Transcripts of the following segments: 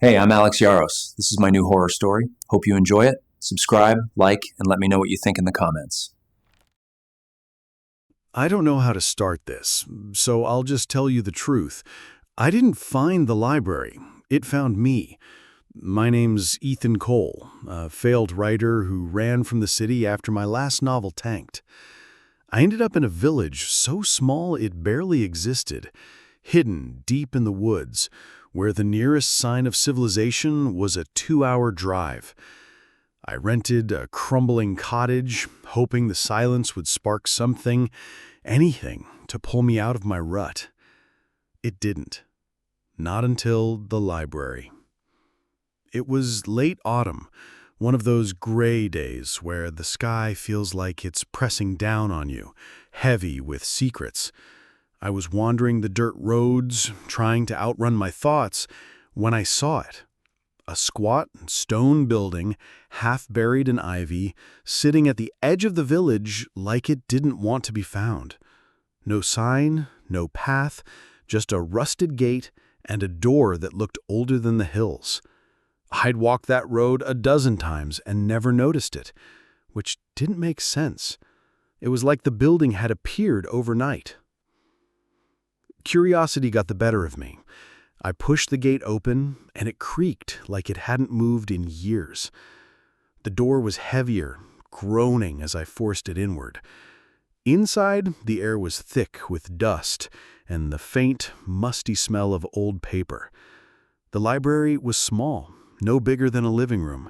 Hey, I'm Alex Yaros. This is my new horror story. Hope you enjoy it. Subscribe, like, and let me know what you think in the comments. I don't know how to start this, so I'll just tell you the truth. I didn't find the library. It found me. My name's Ethan Cole, a failed writer who ran from the city after my last novel tanked. I ended up in a village so small it barely existed, hidden deep in the woods, where the nearest sign of civilization was a 2-hour drive. I rented a crumbling cottage, hoping the silence would spark something, anything, to pull me out of my rut. It didn't. Not until the library. It was late autumn, one of those gray days where the sky feels like it's pressing down on you, heavy with secrets. I was wandering the dirt roads, trying to outrun my thoughts, when I saw it. A squat stone building, half buried in ivy, sitting at the edge of the village like it didn't want to be found. No sign, no path, just a rusted gate and a door that looked older than the hills. I'd walked that road a dozen times and never noticed it, which didn't make sense. It was like the building had appeared overnight. Curiosity got the better of me. I pushed the gate open, and it creaked like it hadn't moved in years. The door was heavier, groaning as I forced it inward. Inside, the air was thick with dust and the faint, musty smell of old paper. The library was small, no bigger than a living room,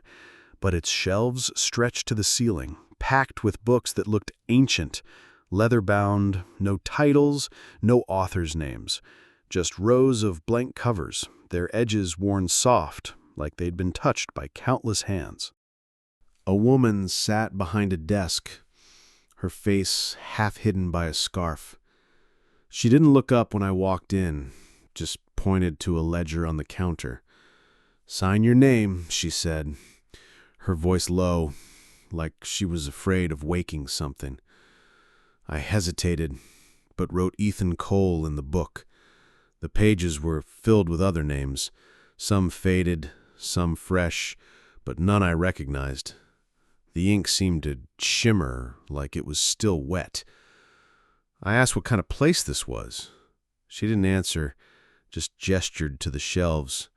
but its shelves stretched to the ceiling, packed with books that looked ancient, leather-bound, no titles, no authors' names. Just rows of blank covers, their edges worn soft, like they'd been touched by countless hands. A woman sat behind a desk, her face half hidden by a scarf. She didn't look up when I walked in, just pointed to a ledger on the counter. "Sign your name," she said, her voice low, like she was afraid of waking something. I hesitated, but wrote Ethan Cole in the book. The pages were filled with other names, some faded, some fresh, but none I recognized. The ink seemed to shimmer like it was still wet. I asked what kind of place this was. She didn't answer, just gestured to the shelves.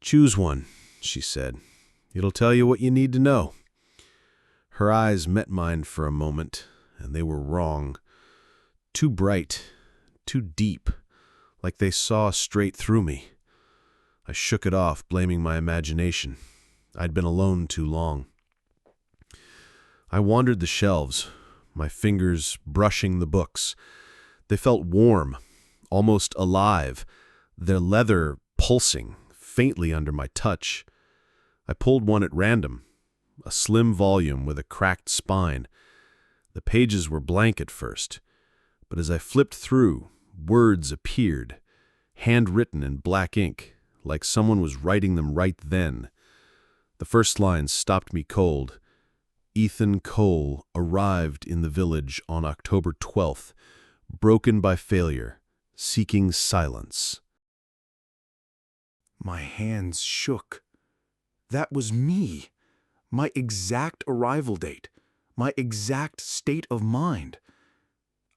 "Choose one," she said. "It'll tell you what you need to know." Her eyes met mine for a moment, and they were wrong. Too bright, too deep. Like they saw straight through me. I shook it off, blaming my imagination. I'd been alone too long. I wandered the shelves, my fingers brushing the books. They felt warm, almost alive, their leather pulsing faintly under my touch. I pulled one at random, a slim volume with a cracked spine. The pages were blank at first, but as I flipped through, words appeared, handwritten in black ink, like someone was writing them right then. The first line stopped me cold. Ethan Cole arrived in the village on October 12th, broken by failure, seeking silence. My hands shook. That was me. My exact arrival date. My exact state of mind.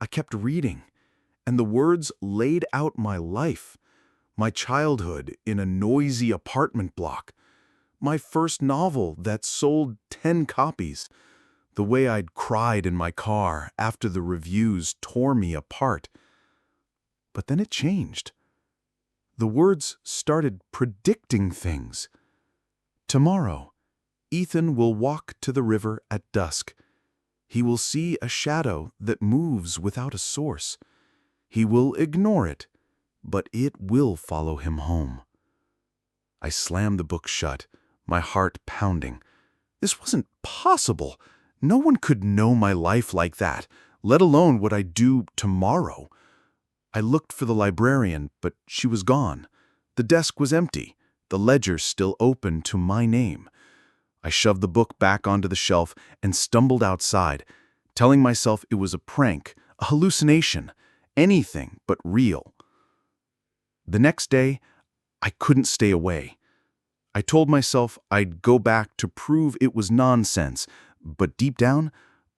I kept reading, and the words laid out my life, my childhood in a noisy apartment block, my first novel that sold 10 copies, the way I'd cried in my car after the reviews tore me apart. But then it changed. The words started predicting things. Tomorrow, Ethan will walk to the river at dusk. He will see a shadow that moves without a source. He will ignore it, but it will follow him home. I slammed the book shut, my heart pounding. This wasn't possible. No one could know my life like that, let alone what I'd do tomorrow. I looked for the librarian, but she was gone. The desk was empty, the ledger still open to my name. I shoved the book back onto the shelf and stumbled outside, telling myself it was a prank, a hallucination, anything but real. The next day, I couldn't stay away. I told myself I'd go back to prove it was nonsense, but deep down,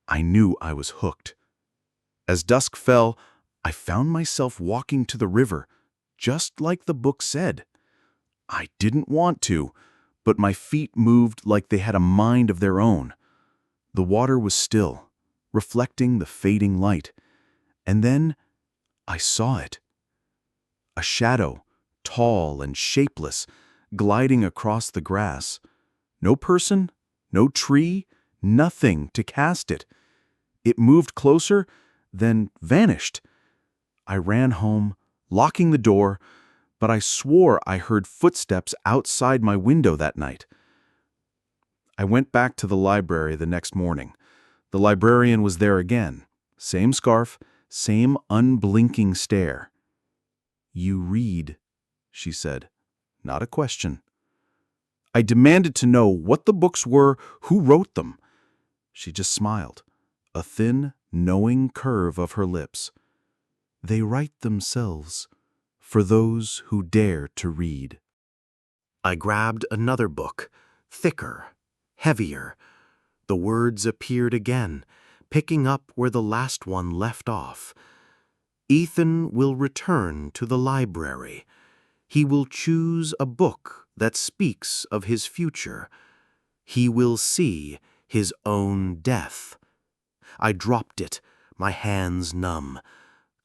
I knew I was hooked. As dusk fell, I found myself walking to the river, just like the book said. I didn't want to, but my feet moved like they had a mind of their own. The water was still, reflecting the fading light. And then I saw it. A shadow, tall and shapeless, gliding across the grass. No person, no tree, nothing to cast it. It moved closer, then vanished. I ran home, locking the door, but I swore I heard footsteps outside my window that night. I went back to the library the next morning. The librarian was there again. Same scarf, same unblinking stare. "You read," she said. Not a question. I demanded to know what the books were, who wrote them. She just smiled, a thin, knowing curve of her lips. "They write themselves, for those who dare to read." I grabbed another book, thicker, heavier. The words appeared again, picking up where the last one left off. "Ethan will return to the library. He will choose a book that speaks of his future. He will see his own death." I dropped it, my hands numb.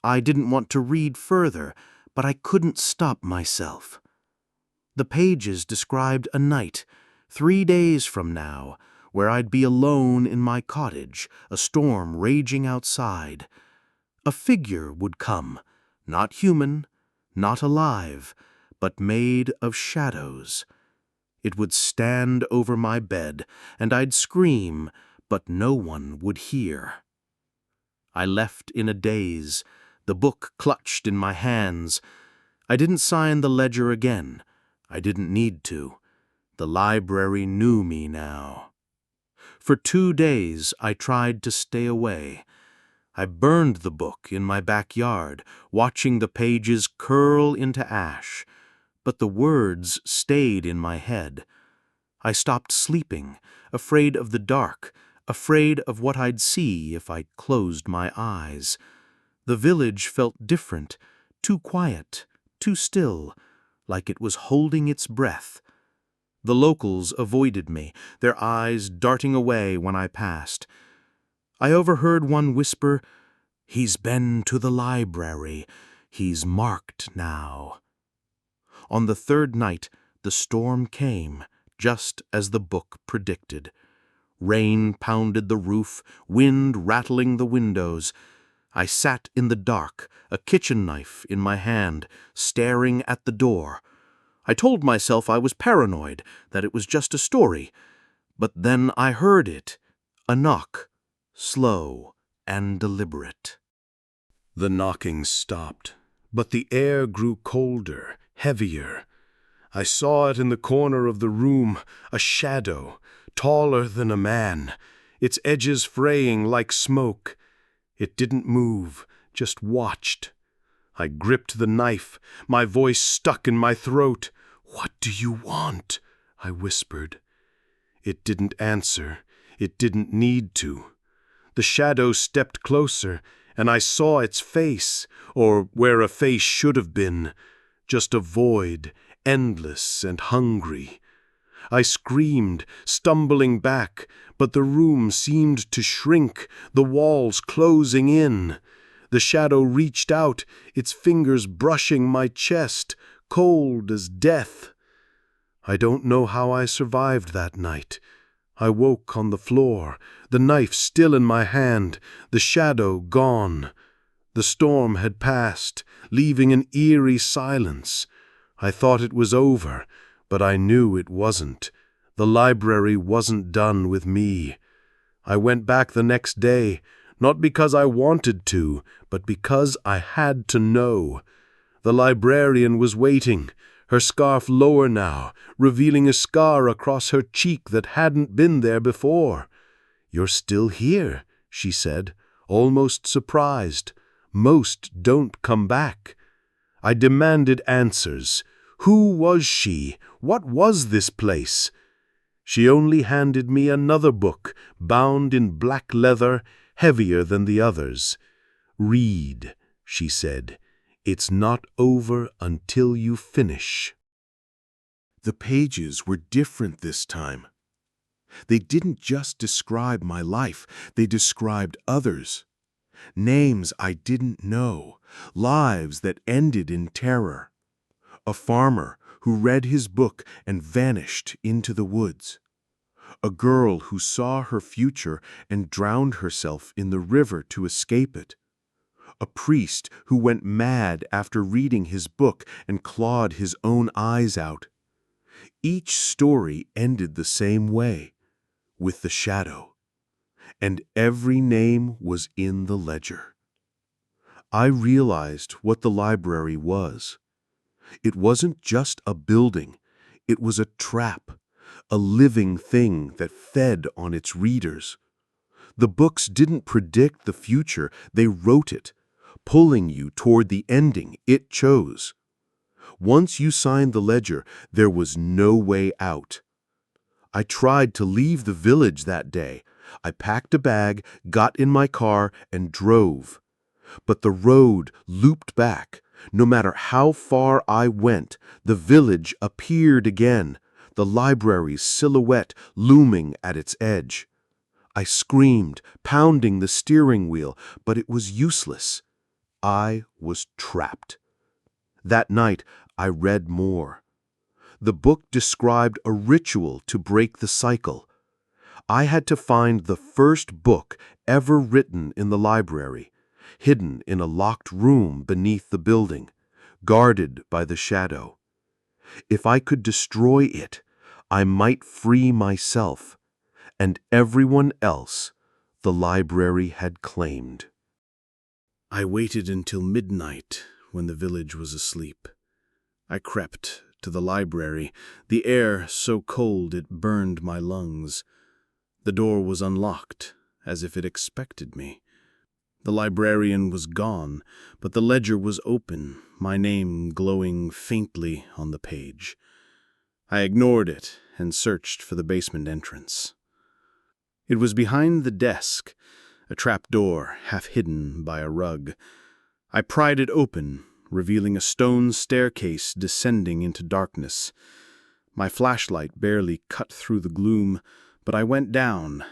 I didn't want to read further, but I couldn't stop myself. The pages described a night, 3 days from now, where I'd be alone in my cottage, a storm raging outside. A figure would come, not human, not alive, but made of shadows. It would stand over my bed, and I'd scream, but no one would hear. I left in a daze, the book clutched in my hands. I didn't sign the ledger again. I didn't need to. The library knew me now. For 2 days I tried to stay away. I burned the book in my backyard, watching the pages curl into ash. But the words stayed in my head. I stopped sleeping, afraid of the dark, afraid of what I'd see if I closed my eyes. The village felt different, too quiet, too still, like it was holding its breath. The locals avoided me, their eyes darting away when I passed. I overheard one whisper, "He's been to the library. He's marked now." On the 3rd night, the storm came, just as the book predicted. Rain pounded the roof, wind rattling the windows. I sat in the dark, a kitchen knife in my hand, staring at the door. I told myself I was paranoid, that it was just a story. But then I heard it, a knock, slow and deliberate. The knocking stopped, but the air grew colder, heavier. I saw it in the corner of the room, a shadow, taller than a man, its edges fraying like smoke. It didn't move, just watched. I gripped the knife, my voice stuck in my throat. "What do you want?" I whispered. It didn't answer. It didn't need to. The shadow stepped closer, and I saw its face, or where a face should have been, just a void, endless and hungry. I screamed, stumbling back, but the room seemed to shrink, the walls closing in. The shadow reached out, its fingers brushing my chest, cold as death. I don't know how I survived that night. I woke on the floor, the knife still in my hand, the shadow gone. The storm had passed, leaving an eerie silence. I thought it was over, but I knew it wasn't. The library wasn't done with me. I went back the next day, not because I wanted to, but because I had to know. The librarian was waiting, her scarf lower now, revealing a scar across her cheek that hadn't been there before. "You're still here," she said, almost surprised. "Most don't come back." I demanded answers. Who was she? What was this place? She only handed me another book, bound in black leather, heavier than the others. "Read," she said. "It's not over until you finish." The pages were different this time. They didn't just describe my life, they described others. Names I didn't know, lives that ended in terror. A farmer who read his book and vanished into the woods. A girl who saw her future and drowned herself in the river to escape it. A priest who went mad after reading his book and clawed his own eyes out. Each story ended the same way, with the shadow. And every name was in the ledger. I realized what the library was. It wasn't just a building, it was a trap, a living thing that fed on its readers. The books didn't predict the future, they wrote it, pulling you toward the ending it chose. Once you signed the ledger, there was no way out. I tried to leave the village that day. I packed a bag, got in my car, and drove. But the road looped back. No matter how far I went, the village appeared again, the library's silhouette looming at its edge. I screamed, pounding the steering wheel, but it was useless. I was trapped. That night, I read more. The book described a ritual to break the cycle. I had to find the first book ever written in the library, hidden in a locked room beneath the building, guarded by the shadow. If I could destroy it, I might free myself and everyone else the library had claimed. I waited until midnight when the village was asleep. I crept to the library, the air so cold it burned my lungs. The door was unlocked, as if it expected me. The librarian was gone, but the ledger was open, my name glowing faintly on the page. I ignored it and searched for the basement entrance. It was behind the desk, a trap door half hidden by a rug. I pried it open, revealing a stone staircase descending into darkness. My flashlight barely cut through the gloom, but I went down,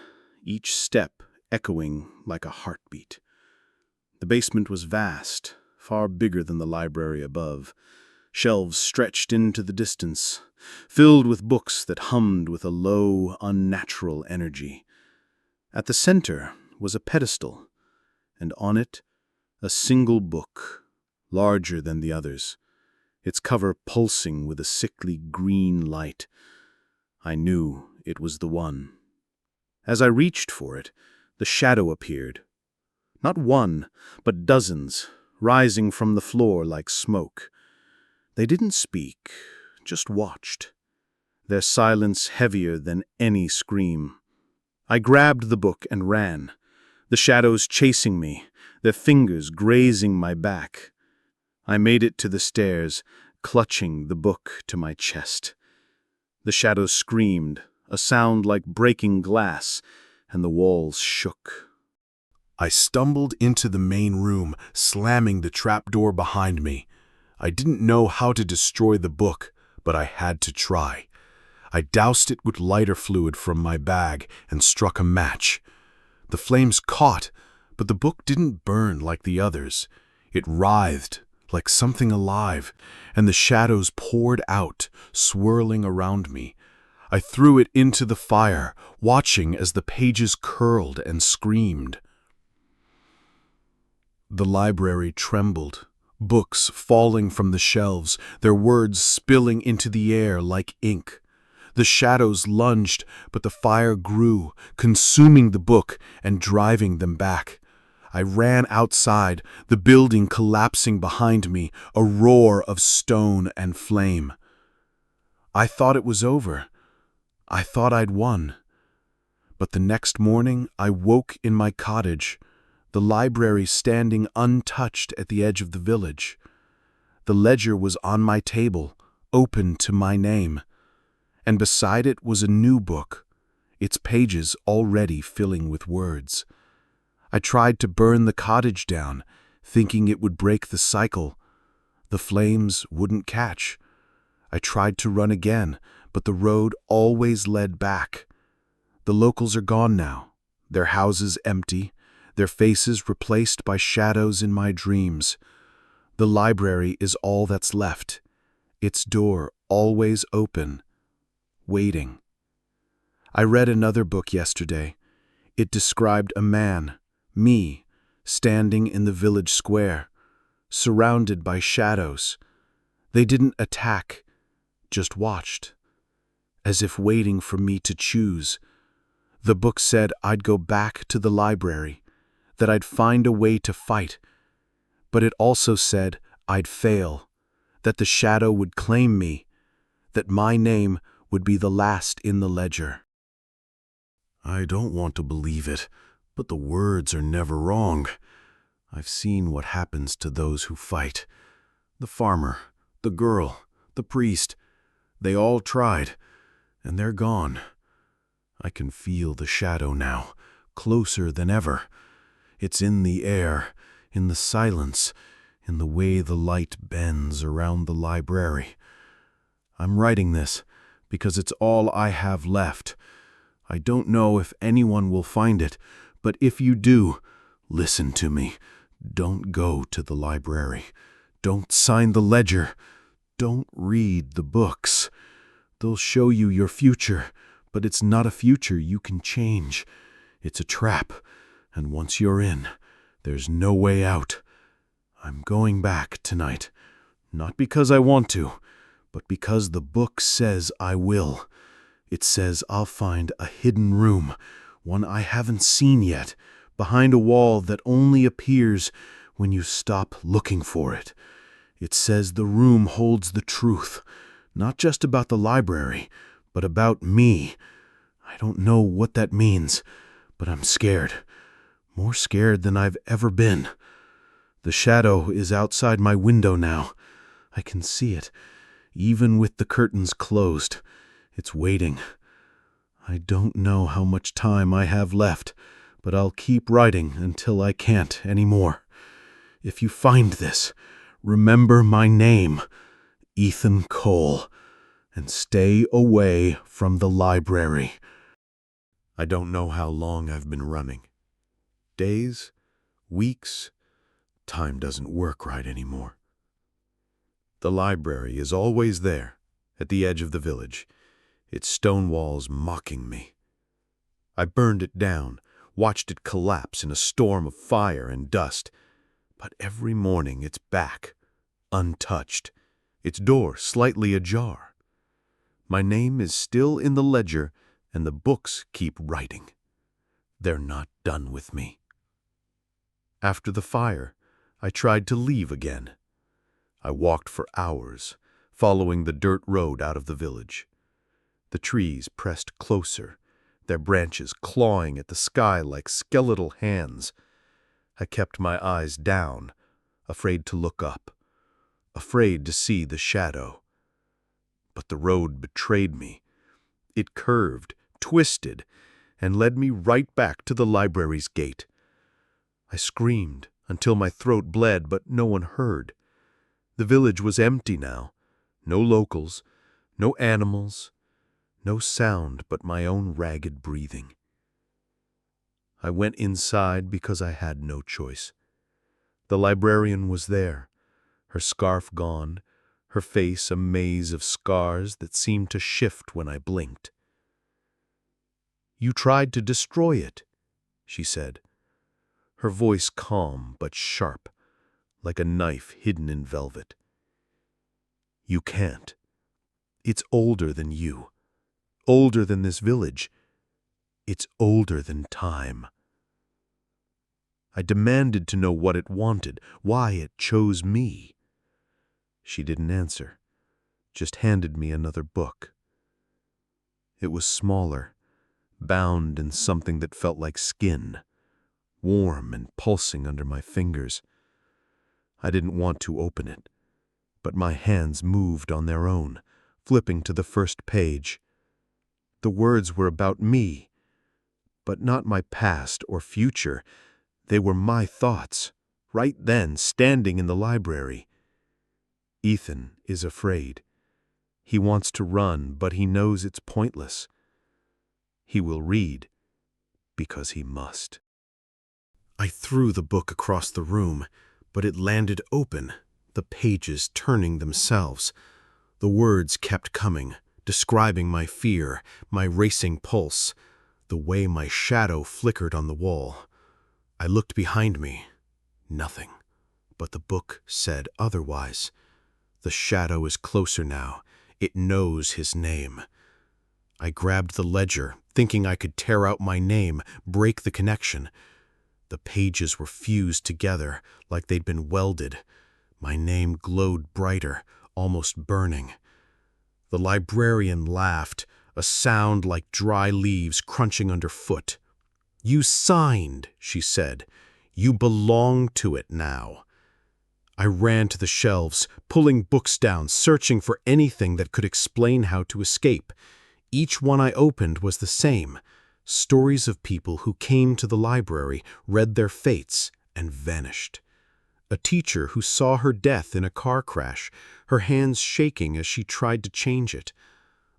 each step echoing like a heartbeat. The basement was vast, far bigger than the library above. Shelves stretched into the distance, filled with books that hummed with a low, unnatural energy. At the center was a pedestal, and on it a single book, larger than the others, its cover pulsing with a sickly green light. I knew it was the one. As I reached for it, the shadow appeared. Not one, but dozens, rising from the floor like smoke. They didn't speak, just watched, their silence heavier than any scream. I grabbed the book and ran, the shadows chasing me, their fingers grazing my back. I made it to the stairs, clutching the book to my chest. The shadows screamed, a sound like breaking glass, and the walls shook. I stumbled into the main room, slamming the trapdoor behind me. I didn't know how to destroy the book, but I had to try. I doused it with lighter fluid from my bag and struck a match. The flames caught, but the book didn't burn like the others. It writhed like something alive, and the shadows poured out, swirling around me. I threw it into the fire, watching as the pages curled and screamed. The library trembled, books falling from the shelves, their words spilling into the air like ink. The shadows lunged, but the fire grew, consuming the book and driving them back. I ran outside, the building collapsing behind me, a roar of stone and flame. I thought it was over. I thought I'd won. But the next morning, I woke in my cottage, the library standing untouched at the edge of the village. The ledger was on my table, open to my name. and beside it was a new book, its pages already filling with words. I tried to burn the cottage down, thinking it would break the cycle. The flames wouldn't catch. I tried to run again, but the road always led back. The locals are gone now, their houses empty, their faces replaced by shadows in my dreams. The library is all that's left, its door always open, waiting. I read another book yesterday. It described a man, me, standing in the village square, surrounded by shadows. They didn't attack, just watched, as if waiting for me to choose. The book said I'd go back to the library, that I'd find a way to fight. But it also said I'd fail, that the shadow would claim me, that my name would be the last in the ledger. I don't want to believe it, but the words are never wrong. I've seen what happens to those who fight. The farmer, the girl, the priest, they all tried, and they're gone. I can feel the shadow now, closer than ever. It's in the air, in the silence, in the way the light bends around the library. I'm writing this because it's all I have left. I don't know if anyone will find it, but if you do, listen to me. Don't go to the library. Don't sign the ledger. Don't read the books. They'll show you your future, but it's not a future you can change. It's a trap, and once you're in, there's no way out. I'm going back tonight, not because I want to, but because the book says I will. It says I'll find a hidden room, one I haven't seen yet, behind a wall that only appears when you stop looking for it. It says the room holds the truth, not just about the library, but about me. I don't know what that means, but I'm scared. More scared than I've ever been. The shadow is outside my window now. I can see it, even with the curtains closed. It's waiting. I don't know how much time I have left, but I'll keep writing until I can't anymore. If you find this, remember my name, Ethan Cole, and stay away from the library. I don't know how long I've been running. Days? Weeks? Time doesn't work right anymore. The library is always there, at the edge of the village, its stone walls mocking me. I burned it down, watched it collapse in a storm of fire and dust, but every morning it's back, untouched, its door slightly ajar. My name is still in the ledger, and the books keep writing. They're not done with me. After the fire, I tried to leave again. I walked for hours, following the dirt road out of the village. The trees pressed closer, their branches clawing at the sky like skeletal hands. I kept my eyes down, afraid to look up, afraid to see the shadow. But the road betrayed me. It curved, twisted, and led me right back to the library's gate. I screamed until my throat bled, but no one heard. The village was empty now. No locals, no animals, no sound but my own ragged breathing. I went inside because I had no choice. The librarian was there, her scarf gone, her face a maze of scars that seemed to shift when I blinked. "You tried to destroy it," she said, her voice calm but sharp, like a knife hidden in velvet. "You can't. It's older than you, older than this village. It's older than time." I demanded to know what it wanted, why it chose me. She didn't answer, just handed me another book. It was smaller, bound in something that felt like skin, warm and pulsing under my fingers. I didn't want to open it, but my hands moved on their own, flipping to the first page. The words were about me, but not my past or future. They were my thoughts, right then, standing in the library. Ethan is afraid. He wants to run, but he knows it's pointless. He will read because he must. I threw the book across the room, but it landed open, the pages turning themselves. The words kept coming, describing my fear, my racing pulse, the way my shadow flickered on the wall. I looked behind me. Nothing. But the book said otherwise. The shadow is closer now. It knows his name. I grabbed the ledger, thinking I could tear out my name, break the connection. The pages were fused together like they'd been welded. My name glowed brighter, almost burning. The librarian laughed, a sound like dry leaves crunching underfoot. "You signed," she said. "You belong to it now." I ran to the shelves, pulling books down, searching for anything that could explain how to escape. Each one I opened was the same. Stories of people who came to the library, read their fates, and vanished. A teacher who saw her death in a car crash, her hands shaking as she tried to change it.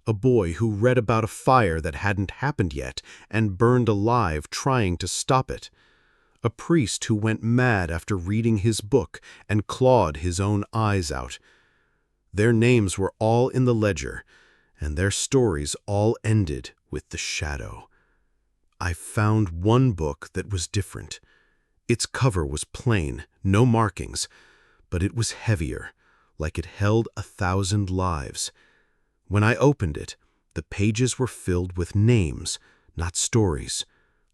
A boy who read about a fire that hadn't happened yet and burned alive trying to stop it. A priest who went mad after reading his book and clawed his own eyes out. Their names were all in the ledger, and their stories all ended with the shadow. I found one book that was different. Its cover was plain, no markings, but it was heavier, like it held 1,000 lives. When I opened it, the pages were filled with names, not stories.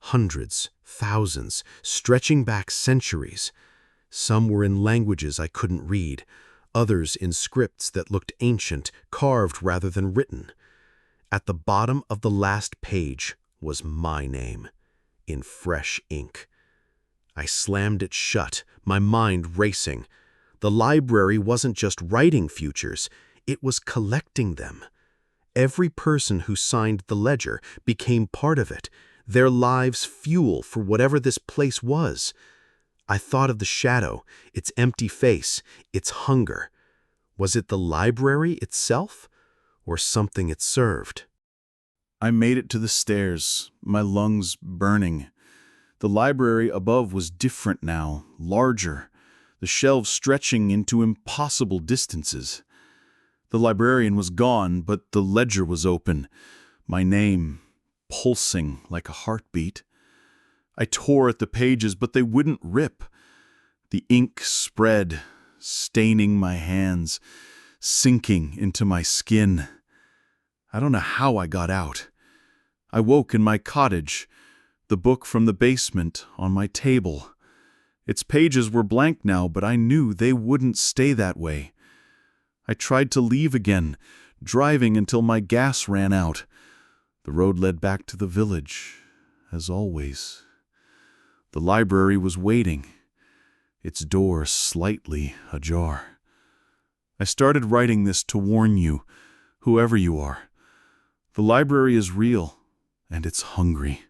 Hundreds, thousands, stretching back centuries. Some were in languages I couldn't read, others in scripts that looked ancient, carved rather than written. At the bottom of the last page was my name, in fresh ink. I slammed it shut, my mind racing. The library wasn't just writing futures, it was collecting them. Every person who signed the ledger became part of it, their lives fuel for whatever this place was. I thought of the shadow, its empty face, its hunger. Was it the library itself, or something it served? I made it to the stairs, my lungs burning. The library above was different now, larger, the shelves stretching into impossible distances. The librarian was gone, but the ledger was open, my name pulsing like a heartbeat. I tore at the pages, but they wouldn't rip. The ink spread, staining my hands, sinking into my skin. I don't know how I got out. I woke in my cottage, the book from the basement on my table. Its pages were blank now, but I knew they wouldn't stay that way. I tried to leave again, driving until my gas ran out. The road led back to the village, as always. The library was waiting, its door slightly ajar. I started writing this to warn you, whoever you are. The library is real, and it's hungry.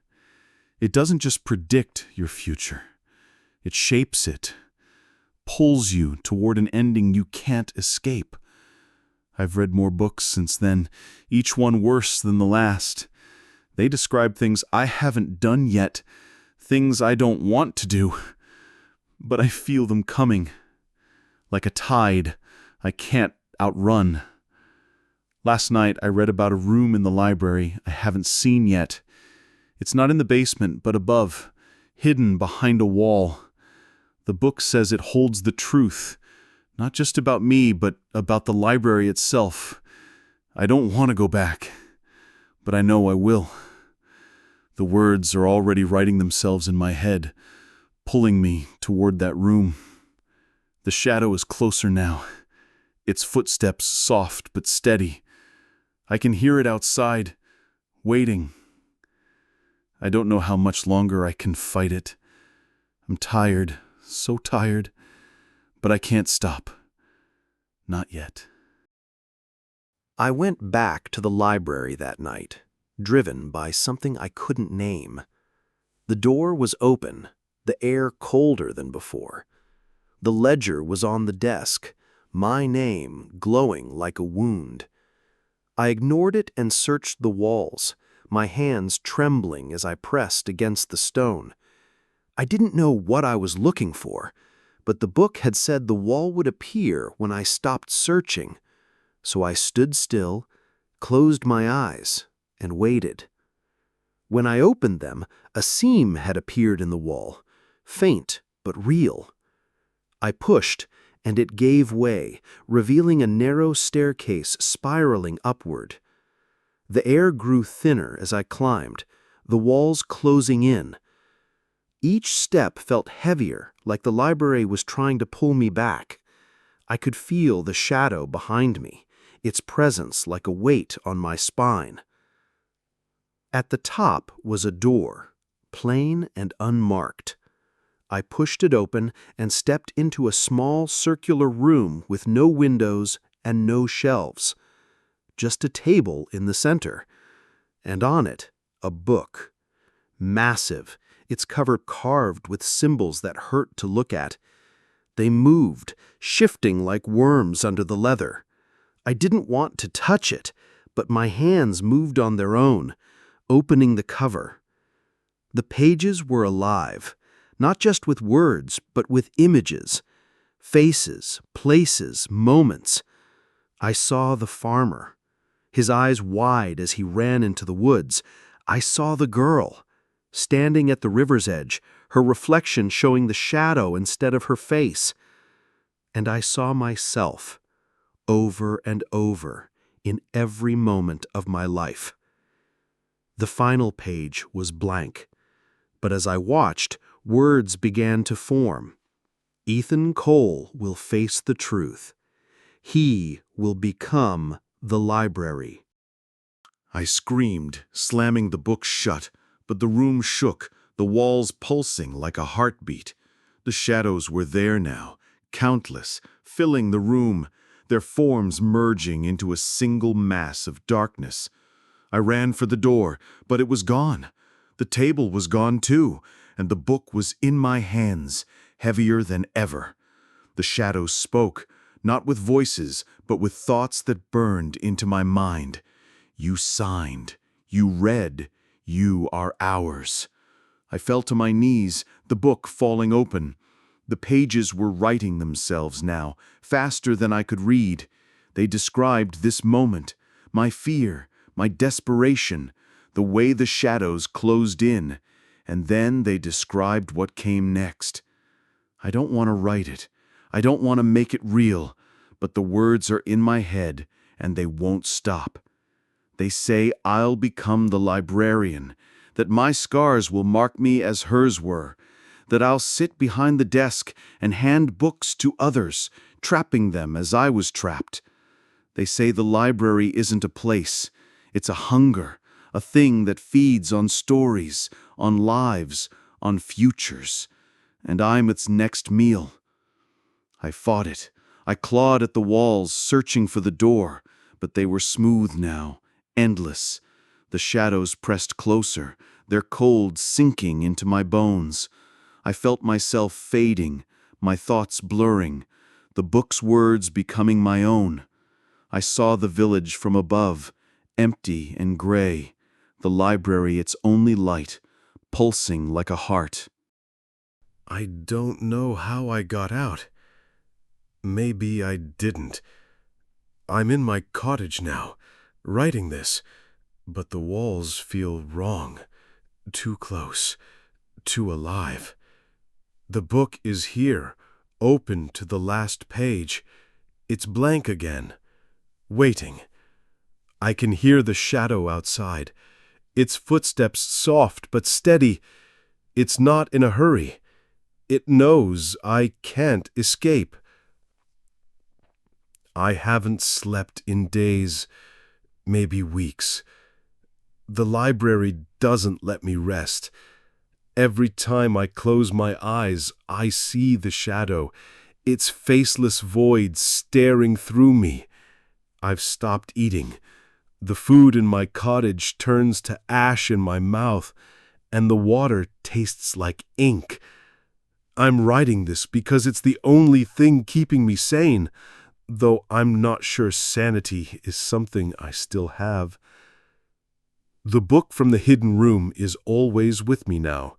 It doesn't just predict your future. It shapes it, pulls you toward an ending you can't escape. I've read more books since then, each one worse than the last. They describe things I haven't done yet, things I don't want to do. But I feel them coming, like a tide I can't outrun. Last night I read about a room in the library I haven't seen yet. It's not in the basement, but above, hidden behind a wall. The book says it holds the truth, not just about me, but about the library itself. I don't want to go back, but I know I will. The words are already writing themselves in my head, pulling me toward that room. The shadow is closer now, its footsteps soft but steady. I can hear it outside, waiting. I don't know how much longer I can fight it. I'm tired, so tired, but I can't stop. Not yet. I went back to the library that night, driven by something I couldn't name. The door was open, the air colder than before. The ledger was on the desk, my name glowing like a wound. I ignored it and searched the walls, my hands trembling as I pressed against the stone. I didn't know what I was looking for, but the book had said the wall would appear when I stopped searching. So I stood still, closed my eyes, and waited. When I opened them, a seam had appeared in the wall, faint but real. I pushed, and it gave way, revealing a narrow staircase spiraling upward. The air grew thinner as I climbed, the walls closing in. Each step felt heavier, like the library was trying to pull me back. I could feel the shadow behind me, its presence like a weight on my spine. At the top was a door, plain and unmarked. I pushed it open and stepped into a small circular room with no windows and no shelves. Just a table in the center, and on it, a book. Massive, its cover carved with symbols that hurt to look at. They moved, shifting like worms under the leather. I didn't want to touch it, but my hands moved on their own, opening the cover. The pages were alive, not just with words, but with images, faces, places, moments. I saw the farmer, his eyes wide as he ran into the woods. I saw the girl, standing at the river's edge, her reflection showing the shadow instead of her face. And I saw myself, over and over, in every moment of my life. The final page was blank, but as I watched, words began to form. Ethan Cole will face the truth. He will become the library. I screamed, slamming the book shut, but the room shook, the walls pulsing like a heartbeat. The shadows were there now, countless, filling the room, their forms merging into a single mass of darkness. I ran for the door, but it was gone. The table was gone too, and the book was in my hands, heavier than ever. The shadows spoke, not with voices, but with thoughts that burned into my mind. You signed, you read, you are ours. I fell to my knees, the book falling open. The pages were writing themselves now, faster than I could read. They described this moment, my fear, my desperation, the way the shadows closed in, and then they described what came next. I don't want to write it. I don't want to make it real, but the words are in my head, and they won't stop. They say I'll become the librarian, that my scars will mark me as hers were, that I'll sit behind the desk and hand books to others, trapping them as I was trapped. They say the library isn't a place. It's a hunger, a thing that feeds on stories, on lives, on futures. And I'm its next meal. I fought it. I clawed at the walls, searching for the door, but they were smooth now, endless. The shadows pressed closer, their cold sinking into my bones. I felt myself fading, my thoughts blurring, the book's words becoming my own. I saw the village from above, empty and gray, the library its only light, pulsing like a heart. I don't know how I got out. Maybe I didn't. I'm in my cottage now, writing this, but the walls feel wrong, too close, too alive. The book is here, open to the last page. It's blank again, waiting. I can hear the shadow outside, its footsteps soft but steady. It's not in a hurry. It knows I can't escape. I haven't slept in days, maybe weeks. The library doesn't let me rest. Every time I close my eyes, I see the shadow, its faceless void staring through me. I've stopped eating. The food in my cottage turns to ash in my mouth, and the water tastes like ink. I'm writing this because it's the only thing keeping me sane, though I'm not sure sanity is something I still have. The book from the hidden room is always with me now.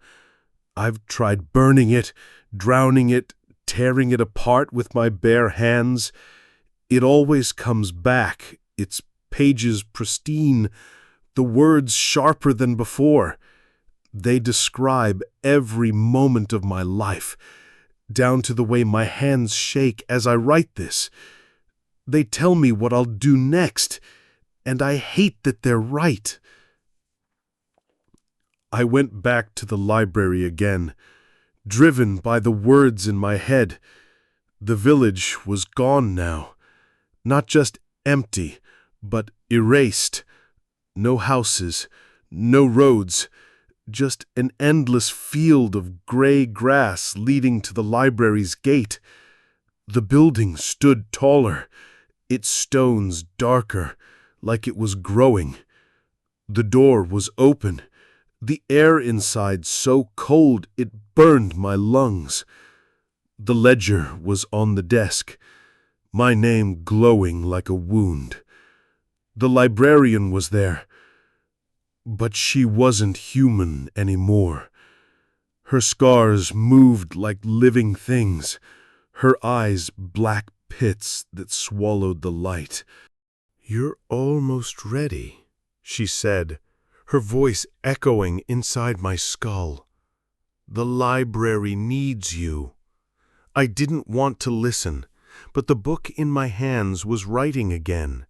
I've tried burning it, drowning it, tearing it apart with my bare hands. It always comes back, its pages pristine, the words sharper than before. They describe every moment of my life, down to the way my hands shake as I write this. They tell me what I'll do next, and I hate that they're right. I went back to the library again, driven by the words in my head. The village was gone now, not just empty, but erased. No houses, no roads, just an endless field of gray grass leading to the library's gate. The building stood taller, its stones darker, like it was growing. The door was open, the air inside so cold it burned my lungs. The ledger was on the desk, my name glowing like a wound. The librarian was there, but she wasn't human anymore. Her scars moved like living things, her eyes black pits that swallowed the light. "You're almost ready," she said, her voice echoing inside my skull. "The library needs you." I didn't want to listen, but the book in my hands was writing again.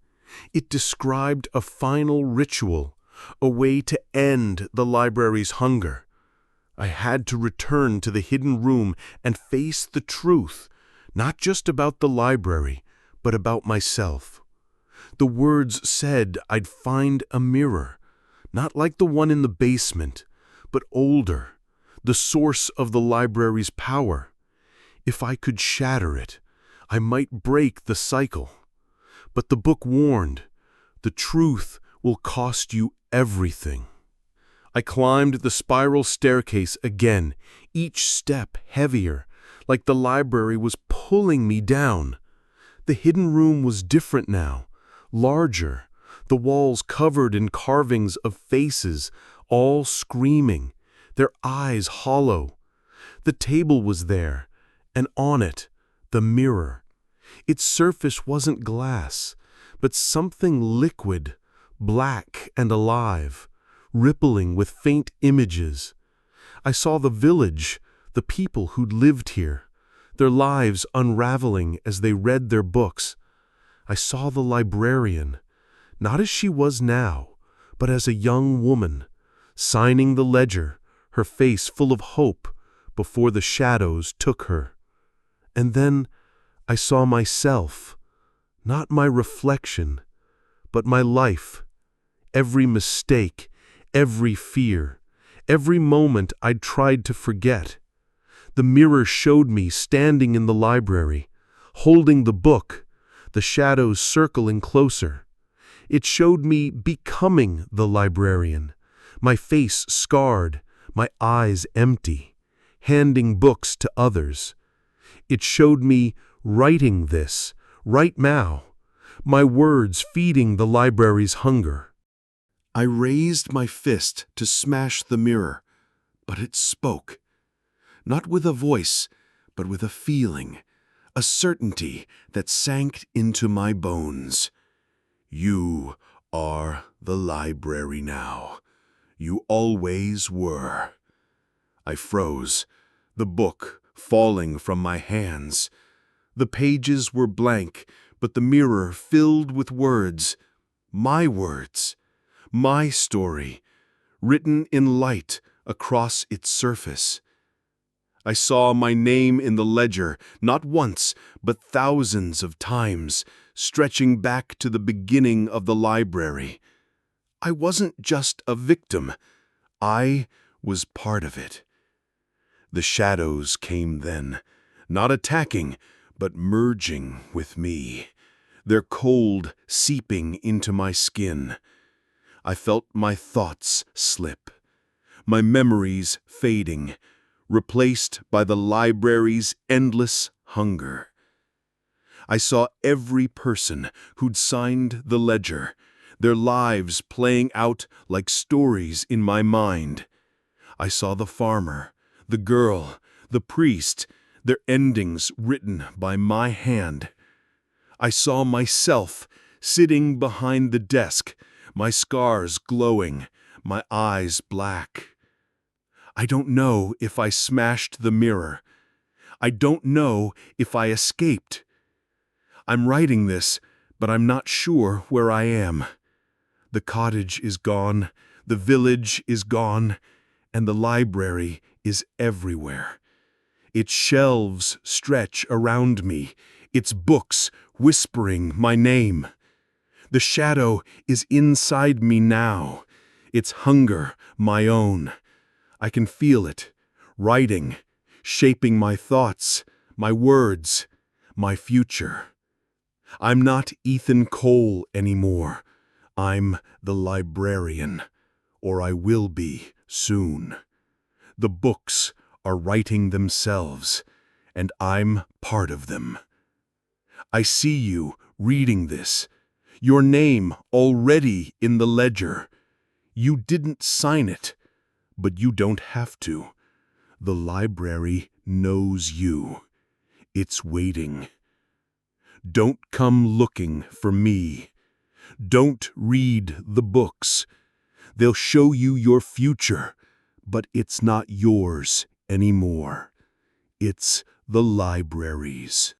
It described a final ritual, a way to end the library's hunger. I had to return to the hidden room and face the truth, not just about the library, but about myself. The words said I'd find a mirror, not like the one in the basement, but older, the source of the library's power. If I could shatter it, I might break the cycle. But the book warned, the truth will cost you everything. I climbed the spiral staircase again, each step heavier, like the library was pulling me down. The hidden room was different now, larger, the walls covered in carvings of faces, all screaming, their eyes hollow. The table was there, and on it, the mirror. Its surface wasn't glass, but something liquid, black and alive, rippling with faint images. I saw the village, the people who'd lived here, their lives unraveling as they read their books. I saw the librarian, not as she was now, but as a young woman, signing the ledger, her face full of hope, before the shadows took her. And then I saw myself, not my reflection, but my life, every mistake, every fear, every moment I'd tried to forget. The mirror showed me standing in the library, holding the book, the shadows circling closer. It showed me becoming the librarian, my face scarred, my eyes empty, handing books to others. It showed me writing this, right now, my words feeding the library's hunger. I raised my fist to smash the mirror, but it spoke. Not with a voice, but with a feeling, a certainty that sank into my bones. You are the library now. You always were. I froze, the book falling from my hands. The pages were blank, but the mirror filled with words, my story, written in light across its surface. I saw my name in the ledger, not once, but thousands of times, stretching back to the beginning of the library. I wasn't just a victim. I was part of it. The shadows came then, not attacking, but merging with me. their cold seeping into my skin. I felt my thoughts slip, my memories fading, replaced by the library's endless hunger. I saw every person who'd signed the ledger, their lives playing out like stories in my mind. I saw the farmer, the girl, the priest, their endings written by my hand. I saw myself sitting behind the desk, my scars glowing, my eyes black. I don't know if I smashed the mirror. I don't know if I escaped. I'm writing this, but I'm not sure where I am. The cottage is gone, the village is gone, and the library is everywhere. Its shelves stretch around me, its books whispering my name. The shadow is inside me now, its hunger my own. I can feel it, writing, shaping my thoughts, my words, my future. I'm not Ethan Cole anymore. I'm the librarian, or I will be soon. The books are writing themselves, and I'm part of them. I see you reading this, your name already in the ledger. You didn't sign it, but you don't have to. The library knows you. It's waiting. Don't come looking for me. Don't read the books. They'll show you your future, but it's not yours anymore. It's the library's.